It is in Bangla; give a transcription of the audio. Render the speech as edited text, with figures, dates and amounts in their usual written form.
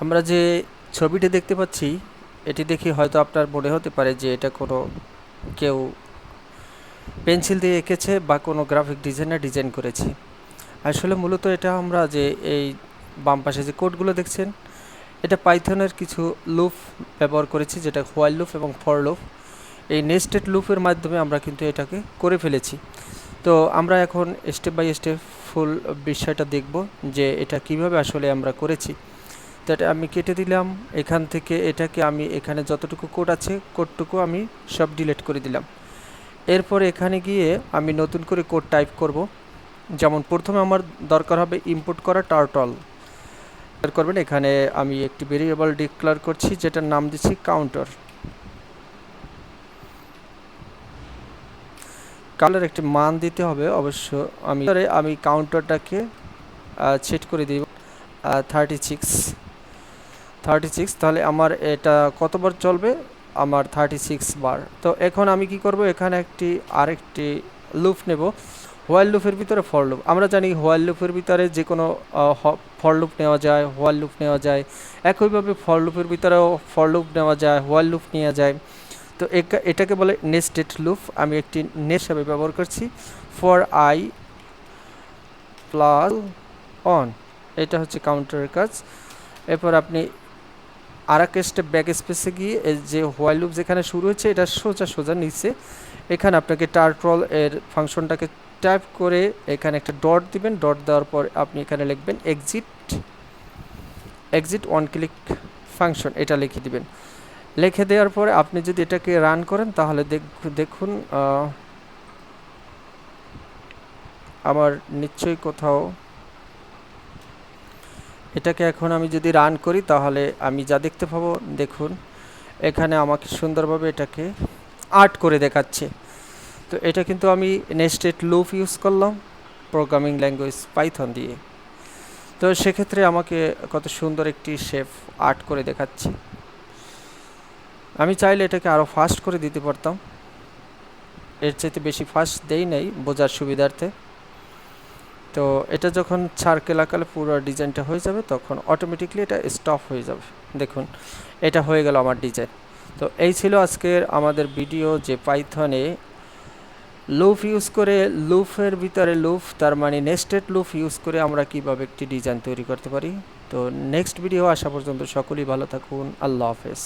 আমরা যে ছবিটি দেখতে পাচ্ছি এটি দেখে হয়তো আপনার মনে হতে পারে যে এটা কোনো কেউ পেন্সিল দিয়ে এঁকেছে বা কোনো গ্রাফিক ডিজাইনার ডিজাইন করেছে। আসলে মূলত এটা আমরা যে এই বাম পাশে যে কোডগুলো দেখছেন এটা পাইথনের কিছু লুপ ব্যবহার করেছি, যেটা হোয়াইল লুপ এবং ফর লুপ। এই নেস্টেড লুপের মাধ্যমে আমরা কিন্তু এটাকে করে ফেলেছি। তো আমরা এখন স্টেপ বাই স্টেপ ফুল বিষয়টা দেখব যে এটা কিভাবে আসলে আমরা করেছি। তো এটা আমি কেটে দিলাম এখান থেকে, এটাকে আমি এখানে যতটুকু কোড আছে কোডটুকু আমি সব ডিলিট করে দিলাম। এরপর এখানে গিয়ে আমি নতুন করে কোড টাইপ করব। যেমন প্রথমে আমার দরকার হবে ইম্পোর্ট করা টার্টল করবেন। এখানে আমি একটি ভেরিয়েবল ডিক্লেয়ার করছি যেটার নাম দিচ্ছি কাউন্টার। কাউন্টার একটি মান দিতে হবে অবশ্য। আমি কাউন্টারটাকে সেট করে দিব 36। তাহলে আমার এটা কতবার চলবে? আমার 36 বার। তো এখন আমি কি করব, এখানে আরেকটি লুপ নেব। হোয়াইল লুপের ভিতরে ফর লুপ। আমরা জানি হোয়াইল লুপের ভিতরে যে কোনো ফর লুপ নেওয়া যায়, হোয়াইল লুপ নেওয়া যায়। একইভাবে ফর লুপের ভিতরেও ফর লুপ নেওয়া যায়, হোয়াইল লুপ নেওয়া যায়। তো এটাকে বলে নেস্টেড লুপ। আমি একটি নেট হিসাবে ব্যবহার করছি, ফর আই প্লাস অন। এটা হচ্ছে কাউন্টারের কাজ। এরপর আপনি আর এক স্টেপ ব্যাক স্পেসে গিয়ে যে হোয়াইল লুপ যেখানে শুরু হচ্ছে এটা সোজা নিচে, এখানে আপনাকে টার্টল এর ফাংশনটাকে টাইপ করে এখানে একটা ডট দিবেন। ডট দেওয়ার পর আপনি এখানে লিখবেন এক্সিট ওয়ান ক্লিক ফাংশন, এটা লিখে দিবেন। লিখে দেওয়ার পরে আপনি যদি এটাকে রান করেন তাহলে দেখুন আমার নিশ্চয়ই কোথাও এটাকে এখন আমি যদি রান করি তাহলে আমি যা দেখতে পাবো, দেখুন এখানে আমাকে সুন্দরভাবে এটাকে আর্ট করে দেখাচ্ছে। তো এটা কিন্তু আমি নেস্টেড লুপ ইউজ করলাম প্রোগ্রামিং ল্যাঙ্গুয়েজ পাইথন দিয়ে। তো সেক্ষেত্রে আমাকে কত সুন্দর একটি শেপ আর্ট করে দেখাচ্ছে। আমি চাইলে এটাকে আরও ফাস্ট করে দিতে পারতাম, এর চাইতে বেশি ফাস্ট দেই নাই বোঝার সুবিধার্থে। তো এটা যখন সার্কেল আকারে পুরো ডিজাইনটা হয়ে যাবে তখন অটোমেটিকলি এটা স্টপ হয়ে যাবে। দেখুন এটা হয়ে গেল আমার ডিজাইন। তো এই ছিল আজকের আমাদের ভিডিও, যে পাইথনে লুপ ইউজ করে, লুপের ভিতরে লুপ তার মানে নেস্টেড লুপ ইউজ করে আমরা কিভাবে একটি ডিজাইন তৈরি করতে পারি। তো নেক্সট ভিডিও আসা পর্যন্ত সকলেই ভালো থাকুন। আল্লাহ হাফেজ।